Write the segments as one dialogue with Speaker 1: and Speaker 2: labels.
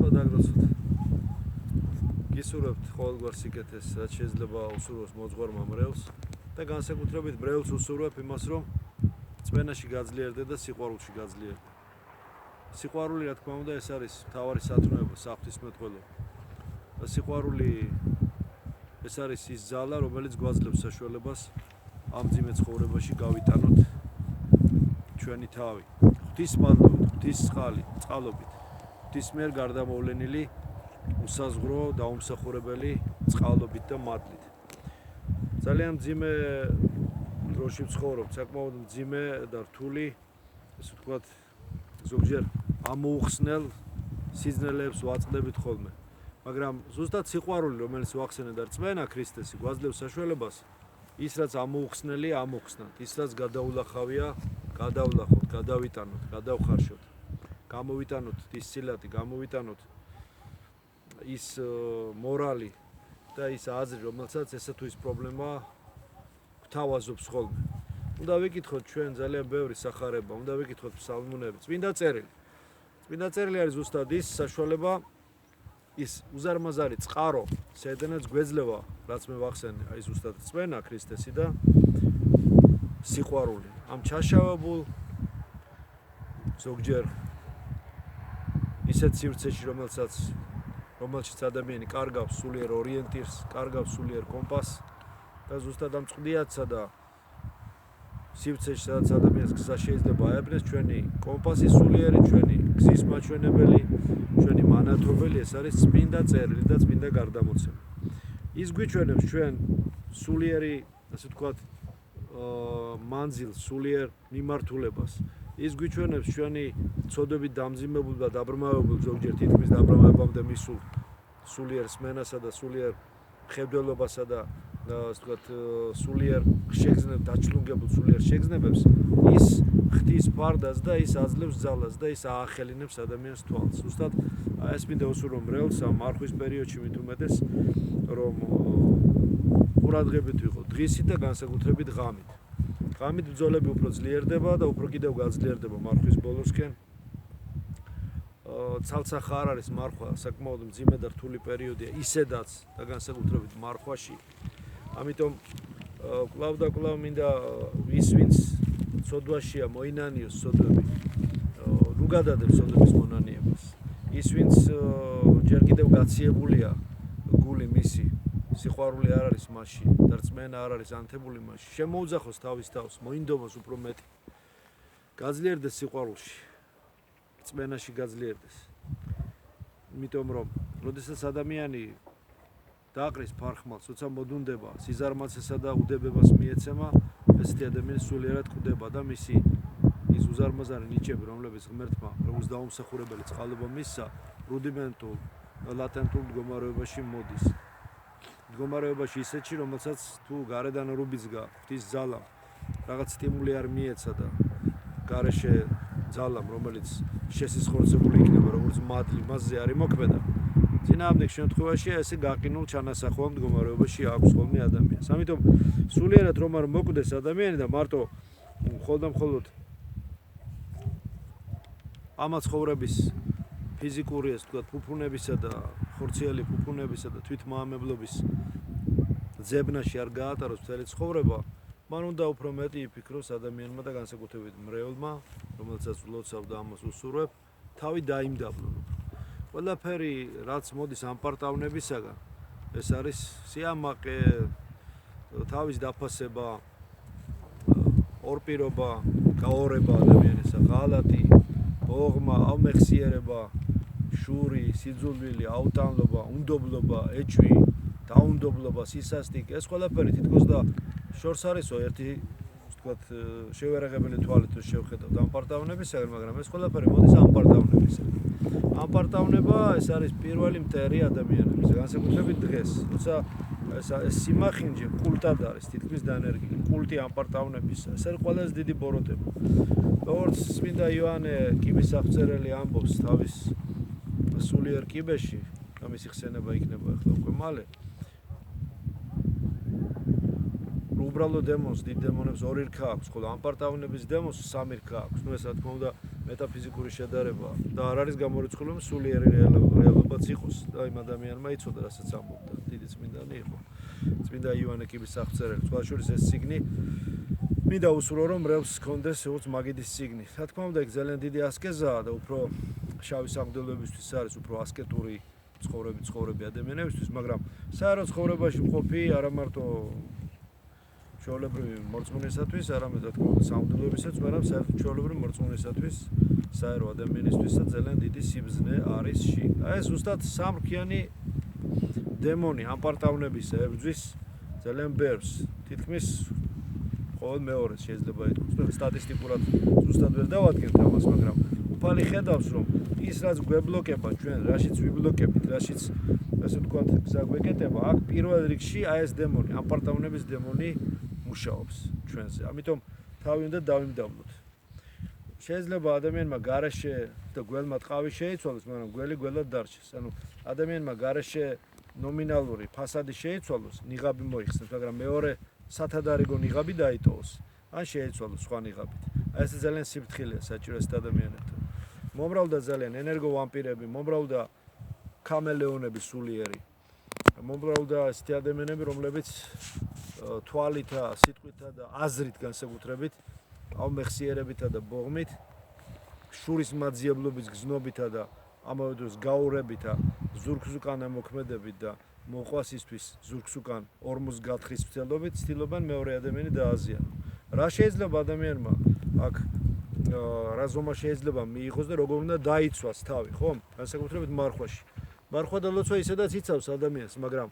Speaker 1: გადაგროცოთ. გისურვებთ ყოველგვარ სიკეთეს, რაც შეიძლება უსურვოს მოძღვარმა მრევლს და განსაკუთრებით მრევლს უსურვებ იმას, რომ წმენაში გაძლიერდე და სიყვარულში გაძლიერდე. სიყვარული, რა თქმა უნდა, ეს არის მთავარი სათნოება, საღვთისმეტყველო. და სიყვარული ეს არის ის ძალა, რომელიც გვაძლევს საშუალებას ამ მძიმე ცხოვრებაში გავიტანოთ ჩვენი თავი. ღვთის მადლობით, ღვთის წყალობით, ღვთის მიერ გარდამოვლენილი უსაზღვრო და უმსახურებელი წყალობით და მადლით. ძალიან მძიმე დროში ვცხოვრობ, საკმაოდ მძიმე და რთული, ესე ვთქვათ, ზოგჯერ ამოუხსნელ სიძნელეებს ვაწყდებით ხოლმე. მაგრამ ზუსტად სიყვარული, რომელიც ვახსენე და რწმენა ქრისტესი გვაძლევს საშუალებას ის რაც ამოუხსნელია, ამოხსნათ, ის რაც გადაულახავია, გადავლახოთ, გადავიტანოთ, გადავხარშოთ, გამოვიტანოთ ის სილათი, გამოვიტანოთ ის მორალი და ის აზრი, რომელსაც ესა თუ ის პრობლემა გვთავაზობს ხოლმე. უნდა ვიკითხოთ ჩვენ ძალიან ბევრი სახარება, უნდა ვიკითხოთ ფსალმუნები, წმინდა წერილი. წმინდა წერილი არის ზუსტად ის საშუალება, ის უზარმაზარი წყარო, საიდანაც გვეძლევა, რაც მე ვახსენე, აი ზუსტად წმენა ქრისტესი და სიყვარული. ამ ჩაშავებულ ზოგჯერ ისეთ სივრცეში, რომელშიც ადამიანი კარგავს სულიერ ორიენტირს, კარგავს სულიერ კომპასს და ზუსტად ამ წყდიათსა და სივრცეში, სადაც ადამიანს გზა შეიძლება აებრეს, ჩვენი კომპასი სულიერი, ჩვენი გზის მაჩვენებელი, ჩვენი მანათობელი, ეს არის წმინდა წერილი და წმინდა გარდამოცემა. ის გვიჩვენებს ჩვენ სულიერი, ასე ვთქვათ, მანძილს, სულიერ მიმართულებას. ის გვიჩვენებს ჩვენი ცოდვებით დამძიმებულ და დაბრმავებულ ზოგჯერ თითქმის დაბრმავებამდე მისულ სულიერ სმენასა და სულიერ მხედველობასა და ასე ვთქვათ, სულიერ დაჩლუნგებულ სულიერ შეგრძნებებს ის ღვთის ფარდას და ის აძლევს ძალას და ის აახელინებს ადამიანს თვალს. ზუსტად ეს მინდა უსურვო მრევლს ამ მარხვის პერიოდში მით უმეტეს, რომ ყურადღებით ვიყო დღისით და განსაკუთრებით ღამით. ღამით ბრძოლები უფრო ძლიერდება და უფრო კიდევ გაძლიერდება მარხვის ბოლოსკენ. ცალცახა არ არის მარხვა, საკმაოდ მძიმე და რთული პერიოდია ისედაც და განსაკუთრებით მარხვაში. ამიტომ კვლავ და კვლავ მინდა ის ვინც ცოდვაშია მოინანიოს ცოდვები, ნუ გადადებს ცოდვების მონანიებას. ის ვინც ჯერ კიდევ გაციებულია გული მისი, სიყვარული არ არის მასში და რწმენა არ არის ანთებული მასში, შემოუძახოს თავის თავს, მოინდომოს უფრო მეტი. გაძლიერდეს სიყვარულში, რწმენაში გაძლიერდეს. იმიტომ რომ, როდესაც ადამიანი დაყრის ფარხმალს, როცა მოდუნდება, სიზარმაცესა და უდებებას მიეცემა, ესეთი ადამიანი სულიერად კვდება და მისი ის უზარმაზარი ნიჭები, რომლებიც ღმერთმა როგორც დაუმსახურებელი წყალობა მისცა, რუდიმენტულ, ლატენტურ მდგომარეობაში მოდის. მდგომარეობაში ისეთში, რომელსაც თუ გარედან არ უბიძგა ღვთის ძალამ, რაღაც სტიმული არ მიეცა და გარეშე ძალამ, რომელიც შესიზღვროცებული იქნება, როგორც მადლი, მასზე არ იმოქმედა. წინააღმდეგ შემთხვევაში ესე გაყინულ ჩანასახვა მდგომარეობაში აქვს ხოლმე ადამიანს. ამიტომ სულიერად რომ არ მოკვდეს ადამიანი და მარტო მხოლოდ ამა ცხოვრების ფიზიკური, ასე ვთქვათ, ფუფუნებისა და ხორციელი ფუფუნებისა და თვითმაამებლობის ძებნაში არ გაატაროს მთელი ცხოვრება, მან უნდა უფრო მეტი იფიქროს ადამიანმა და განსაკუთრებით მრევლმა, რომელსაც ვლოცავ და ამას უსურვებ, თავი დაიმდაბლონ. ყველაფერი, რაც მოდის ამ პარტავნებისაგან, ეს არის სიამაყე, თავის დაფასება, ორპირობა, გაორება ადამიანისა, ღალატი, ბოღმა, ავმეხსიერება, შური, სიძულვილი, აუტანლობა, უნდობლობა, ეჭვი, დაუნდობლობა, სისასტიკე, ეს ყველაფერი თითქოს და შორს არისო ერთი, ვთქვათ, შევერაღებელი თვალით რო შევხედავთ ამ პარტავნებისაგან, მაგრამ ეს ყველაფერი მოდის ამ პარტავნებისაგან. ამ პარტავნება ეს არის პირველი მტერი ადამიანების, განსაკუთრებით დღეს, როცა ეს სიმახინჯე კულტად არის თითქმის დანერგილი, კულტი ამ პარტავნებისა, ეს არის ყველაზე დიდი ბოროტება. როგორც წმინდა იოანე კიბის აღწერელი ამბობს თავის სულიერ კიბეში, და მისი ხსენება იქნება ახლა უკვე მალე. უბრალო დემონს, დიდ დემონებს ორი რქა აქვს, ხოლო ამ პარტავნების დემონს სამი რქა აქვს. ნუ ეს რა თქმა უნდა მეტაფიზიკური შედარება და არ არის გამორიცხული, რომ სულიერი რეალობაც იყოს და იმ ადამიანმა იცოდა, რასაც ამბობდა. დიდი წმინდანი იყო. წმინდა იოანე კიბის აღწერელი. სხვა შორის ეს ციგნი მინდა უსურო, რომ მრევლს ჰქონდეს როგორც მაგიდის ციგნი. რა თქმა უნდა, იქ ძალიან დიდი ასკეზაა და უფრო შავი სამღვდელოებისთვის არის უფრო ასკეტური ცხოვრები ადამიანებისთვის, მაგრამ საერთო ცხოვრებაში მყოფი არა მარტო ჩვეულებრივი მორწმუნესათვის, არამედ რა თქმა უნდა სამღვდელოებისაც, მაგრამ საერთო ჩვეულებრივი მორწმუნესათვის, საერთო ადამიანისთვისაც ძალიან დიდი სიბრძნე არის შიგ. აი ეს ზუსტად სამრქიანი დემონი ამპარტავნების ებრძვის ძალიან ბევრს, თითქმის ყოველ მეორეს შეიძლება ითქვას, სტატისტიკურად ზუსტად ვერ დავადგენთ ამას, მაგრამ უფალი ხედავს, რომ ის რაც გვებლოკება ჩვენ, რაშიც ვიბლოკებით, რაშიც ასე ვთქვათ, გზა გვეკეტება, აქ პირველ რიგში აი ეს დემონი, ამპარტავნების დემონი მუშაობს ჩვენზე. ამიტომ თავი უნდა დავიმდაბლოთ. შეიძლება ადამიანმა გარეშე და გველმა ტყავი შეიცვალოს, მაგრამ გველი გველად დარჩეს. ანუ ადამიანმა გარეშე ნომინალური ფასადი შეიცვალოს, ნიღაბი მოიხსნას, მაგრამ მეორე სათადარიგო ნიღაბი დაიტოვოს, ან შეიცვალოს სხვა ნიღაბით. აი ეს ძალიან სიფრთხილეა საჭირო ეს ადამიანებთან. მომრავლდა ძალიან ენერგოვამპირები, მომრავლდა კამელეონები სულიერი. მომრავლდა ესეთი ადამიანები, რომლებიც თვალითა, სიტყვითა და აზრით განსაკუთრებით, ავმეხსიერებითა და ბოღმით, შურის მაძიებლობის გზნობითა და ამავე დროს გაურებითა, ზურგს უკან ამოქმედებით და მოყვასისთვის ზურგს უკან ორმოს გათხრის მცდელობით ცდილობენ მეორე ადამიანი დააზიანონ. რა შეიძლება ადამიანმა აქ რა ზომა შეიძლება მიიღოს და როგორ უნდა დაიცვას თავი, ხო? განსაკუთრებით მარხვაში. მარხვა და ლოცვა ისედაც იცავს ადამიანს, მაგრამ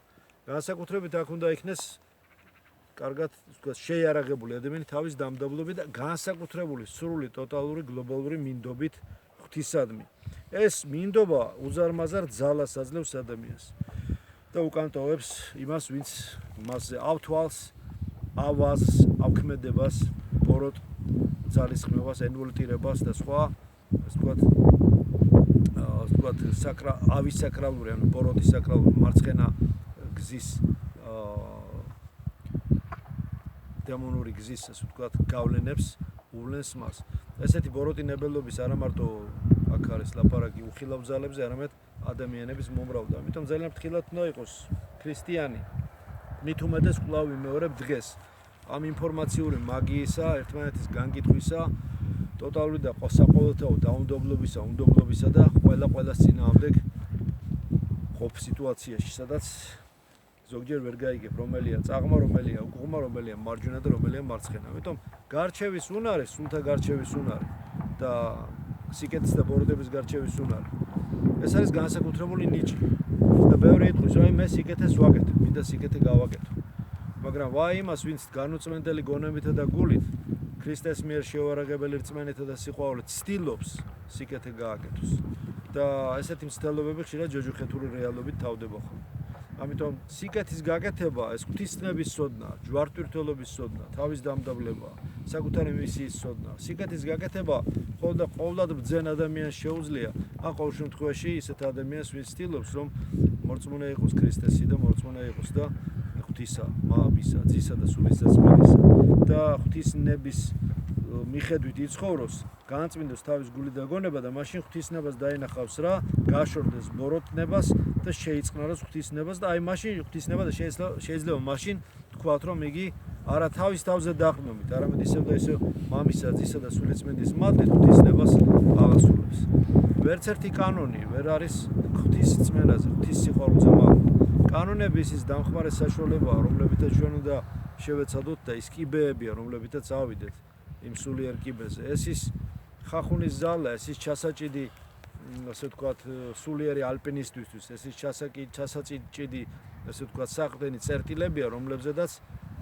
Speaker 1: განსაკუთრებით აქ უნდა იქნეს კარგად, ვთქვათ, შეიარაღებული ადამიანი თავის დამდაბლობით და განსაკუთრებული სრული ტოტალური გლობალური მინდობით ღვთისადმი. ეს მინდობა უზარმაზარ ძალას აძლევს ადამიანს და უკან ტოვებს იმას, ვინც მასზე ავთვალს, ავაზს, ავქმედებას, ბოროტ ძალისხმევას, ენვოლტირებას და სხვა, ასე ვთქვათ, ავის საკრალური, ანუ ბოროტის საკრალური მარცხენა გზის დემონური გზის, ასე ვთქვათ, გავლენებს უვლენს მას. ესეთი ბოროტინებელობის არა მარტო აქ არის ლაპარაკი უხილავ ძალებზე, არამედ ადამიანების მომრავლდა. ამიტომ ძალიან ფრთხილად უნდა იყოს ქრისტიანი. მით უმეტეს კვლავ ვიმეორებ დღეს ამ ინფორმაციური მაგიისა, ერთმანეთის განგითხვისა, ტოტალური და საყოველთაო დაუნდობლობისა, უნდობლობისა და ყველას წინააღმდეგ ყოფ სიტუაციაში, სადაც ზოგჯერ ვერ გაიგებ, რომელია წაღმა, რომელია უღმა, რომელია მარჯვენა და რომელია მარცხენა. ამიტომ გარჩევის უნარი, სულთა გარჩევის უნარი და სიკეთის და ბოროტების გარჩევის უნარი. ეს არის განსაკუთრებული ნიჭი. და ბევრი იტყვის, რომ მე სიკეთეს ვაკეთებ, მინდა სიკეთე გავაკეთო. მაგრამ ვაი იმას, ვინც განუწმენდელი გონებითა და გულით, ქრისტეს მიერ შეუარაღებელი რწმენითა და სიყვარულით ცდილობს სიკეთე გააკეთოს. და ესეთი მცდელობები ხშირად ჯოჯოხეთური რეალობით თავდება ხოლმე. ამიტომ სიკეთის გაკეთება ეს ღვთისწინების სოდნაა, ჯვართვირთველობის სოდნაა, თავის დამდაბლებაა, საკუთარი მისიის სოდნაა. სიკეთის გაკეთება ყოველდღე ბრძენ ადამიანს შეუძლია, ან ყოველ შემთხვევაში ისეთ ადამიანს ვინც ცდილობს, რომ მორწმუნე იყოს ქრისტესი და მორწმუნე იყოს და ღვთისა, მამისა, ძისა და სულისწმინდისა და ღვთისნების მიხედვით იცხოვროს, განაწმინდოს თავის გული და გონება და მაშინ ღვთისნებას დაინახავს რა, გაშორდეს ბოროტნებას და შეიწყნაროს ღვთისნებას და აი მაშინ ღვთისნება და შეიძლება მაშინ თქვათ, რომ იგი არა თავის თავზე დაყრდნობით, არამედ ისევ და ისევ მამისა, ძისა და სულისწმინდის მადლით ღვთისნებას აღასრულებს. ვერც ერთი კანონი ვერ არის ღვთისწმენაზე, ღვთისსიყვარულზე მაგარი. კანონები ის დამხმარე საშუალებაა, რომლებითაც ჩვენ უნდა შევეცადოთ და ის კიბეებია, რომლებითაც ავიდეთ იმ სულიერ კიბეზე. ეს ის ხახუნის ზალა, ეს ის ჩასაჭიდი, ასე ვთქვათ, სულიერი ალპინისტისთვის, ეს ის ჩასაჭიდი, ასე ვთქვათ, საყრდენი წერტილებია, რომლებზედაც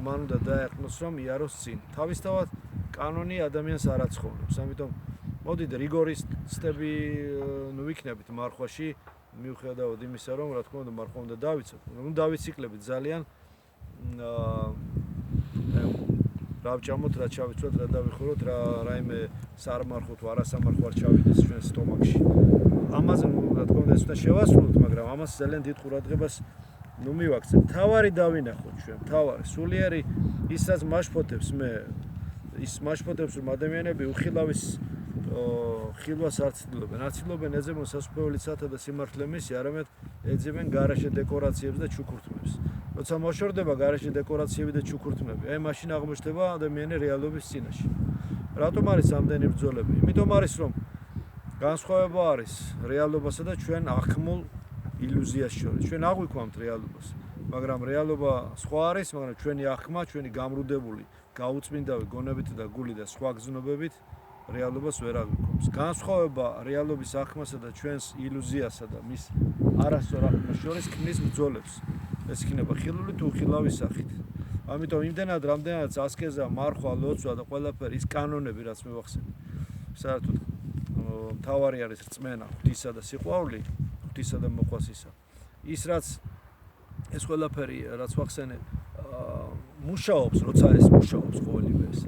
Speaker 1: მან უნდა დაეყნოს, რომ იაროს წინ. თავისთავად კანონი ადამიანს არ აცხოვნებს. ამიტომ მოდით რიგორისტები ვიქნებით მარხვაში, მიუხედავად იმისა, რომ რა თქმა უნდა მარხვა უნდა დავიცოთ, რომ დავიციკლებით ძალიან რა ვჭამოთ, რა ჩავიცვათ, რა დავიხუროთ, რაიმე სარმარხო თუ არასამარხო არ ჩავიდეს ჩვენ სტომაქში. ამაზე რა თქმა უნდა ეს უნდა შევასრულოთ, მაგრამ ამას ძალიან დიდ ყურადღებას მივაქცევთ. თავარი დავინახოთ ჩვენ, თავარი სულიერი ის რაც მაშფოთებს მე, ის მაშფოთებს რომ ადამიანები უხილავის ხილვას არ ცდილობენ. არ ცდილობენ ეძებონ სასუფეველი ცათა და სიმართლე მისი, არამედ ეძებენ გარეშე დეკორაციებს და ჩუქურთმებს. როცა მოშორდება გარეშე დეკორაციები და ჩუქურთმები, აი მაშინ აღმოჩნდება ადამიანი რეალობის წინაშე. რატომ არის ამდენი ბრძოლები? იმიტომ არის, რომ განსხვავება არის რეალობასა და ჩვენ ახმულ ილუზიას შორის. ჩვენ აღვიქვამთ რეალობას, მაგრამ რეალობა სხვა არის, მაგრამ ჩვენი ახმა, ჩვენი გამრუდებული, გაუწმინდავი გონებით და გული და სხვა გზნობებით რეალობას ვერ აღვიქვამს. განსხვავება რეალობის ახმასა და ჩვენს ილუზიასა და მის არასწორ ახმას შორის ქმნის ბრძოლებს. ეს იქნება ხილული თუ უხილავი სახით. ამიტომ იმდენად რამდენადაც ასკეზა, მარხვა, ლოცვა და ყველაფერი ის კანონები, რაც მივახსენე. საერთოდ მთავარი არის რწმენა, ღვთისა და სიყვარული, ღვთისა და მოყვასისა. ის რაც ეს ყველაფერი რაც ვახსენე მუშაობს, როცა ეს მუშაობს ყოველივე ეს.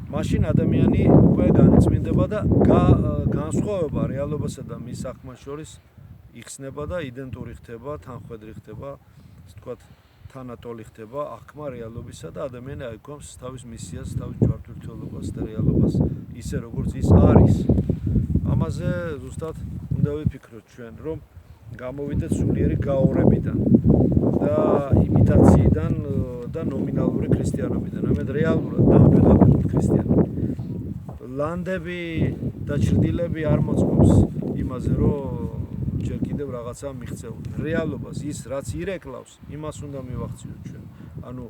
Speaker 1: მაშინ ადამიანი უკვე განწმინდება და განსხვავება რეალობასა და მის ახმას შორის იხსნება და იდენტური ხდება, თანხვედრი ხდება, ასე ვთქვათ, თანატოლი ხდება ახმა რეალობისა და ადამიანი აიქვამს თავის მისიას, თავის ჯვართვირთულობას და რეალობას ისე როგორც ის არის. ამაზე ზუსტად უნდა ვიფიქროთ ჩვენ, რომ გამოვიდეთ სულიერი გაორებიდან და იმიტაციიდან და ნომინალური ქრისტიანობიდან, ამედ რეალურად ნამდვილად ქრისტიანები. ლანდები და ჭრდილები არ მოწმობს იმაზე, რომ ჯერ კიდევ რაღაცა მიღწეული. რეალობას ის რაც ირეკლავს, იმას უნდა მივახციოთ ჩვენ. ანუ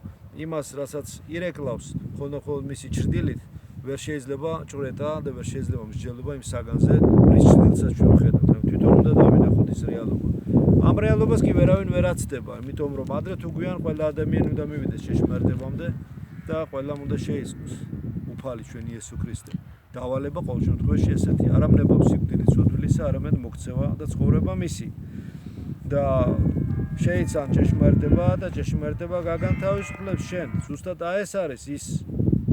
Speaker 1: იმას, რასაც ირეკლავს, ხოლმე მისი ჭრდილით ვერ შეიძლება ჭრედა და ვერ შეიძლება მსჯელობა იმ საგანზე, რის ჭრდილსაც ჩვენ ვხედავთ. თვითონ უნდა დავინახოთ ის რეალობა. ამ რეალობას კი ვერავინ ვერ აცდება, იმიტომ რომ ადრე თუ გვიან ყველა ადამიანი უნდა მივიდეს ჭეშმარიტებამდე და ყველამ უნდა შეისწოს უფალი ჩვენ იესო ქრისტე. დავალება ყოველ შემთხვევაში ესეთი, არ ამნებავს სიკვდილით სოდვილისა, არამედ მოქცევა და ცხოვრება მისი. და შეიცან ჭეშმარიტება და ჭეშმარიტება გაგანთავისუფლებს შენ. ზუსტად ეს არის ის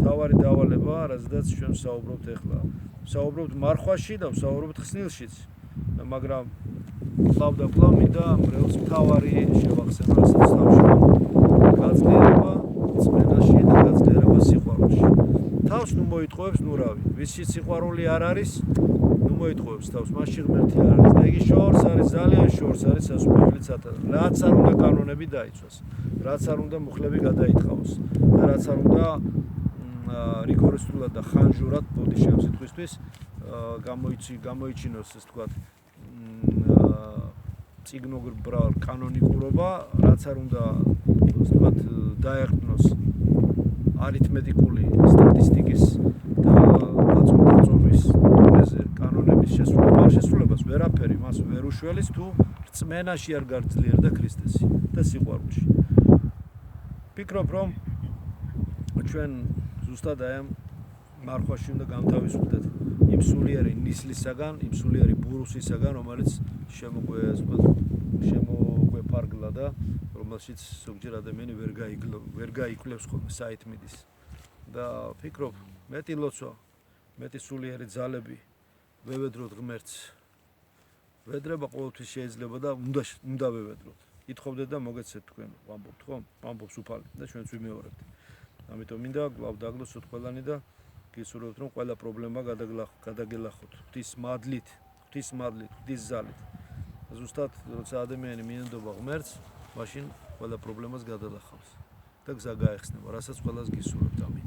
Speaker 1: თავარი დავალება, რაზედაც ჩვენ ვსაუბრობთ ახლა. ვსაუბრობთ მარხვაში და ვსაუბრობთ ხსნილშიც. მაგრამ კлау და კлау მინდა მრევლს მთავარი შევახსენო, რასაც თავში გაძლიერება წმენაში და გაძლიერება სიყვარულში. თავს ნუ მოიტყუებს ნურავი. ვისიც სიყვარული არ არის, ნუ მოიტყუებს თავს, მაშინ ღმერთი არ არის. და იგი შორს არის, ძალიან შორს არის სასუფეველი ცათა. რაც არ უნდა კანონები დაიცვას, რაც არ უნდა მუხლები გადაიტყავოს და რაც არ უნდა რიგოროსულად და ხანჟურად ბოდიში ამ სიტყვისთვის გამოიჩინოს, ასე ვთქვათ, წიგნობრივ კანონიკურობა, რაც არ უნდა, ასე ვთქვათ, დაეყრდნოს არითმეტიკული სტატისტიკის და დაწონვის დონეზე კანონების შესრულებას ვერაფერი მას ვერ უშველის თუ რწმენაში არ გაძლიერდა ქრისტესი და სიყვარულში. ვფიქრობ, რომ ჩვენ ზუსტად აი ამ მარხვაში უნდა გამთავისუფლდეთ იმ სულიერი ნისლისაგან, იმ სულიერი ბურუსისაგან, რომელიც შემოგვეფარგლა და რომელშიც ზოგჯერ ადამიანი ვერ გაიკვლევს ხოლმე საითმიდის. და ვფიქრობ, მეტი ლოცვა, მეტი სულიერი ძალები ვევედროთ ღმერთს. ვედრება ყოველთვის შეიძლება და უნდა ვევედროთ. ითხოვდეთ და მოგეცეთ თქვენ, ვამბობთ ხო? ვამბობს უფალი და ჩვენც ვიმეორებთ. ამიტომ მინდა კлау დაგლოცოთ ყველანი და გისურვებთ, რომ ყველა პრობლემა გადაგელახოთ. ღვთის მადლით, ღვთის ზალით. ზუსტად, როცა ადამიანი მიენდობა ღმერთს, მაშინ ყველა პრობლემას გადალახავს და გზა გაეხსნება, რასაც ყველას გისურვებთ. ამინ.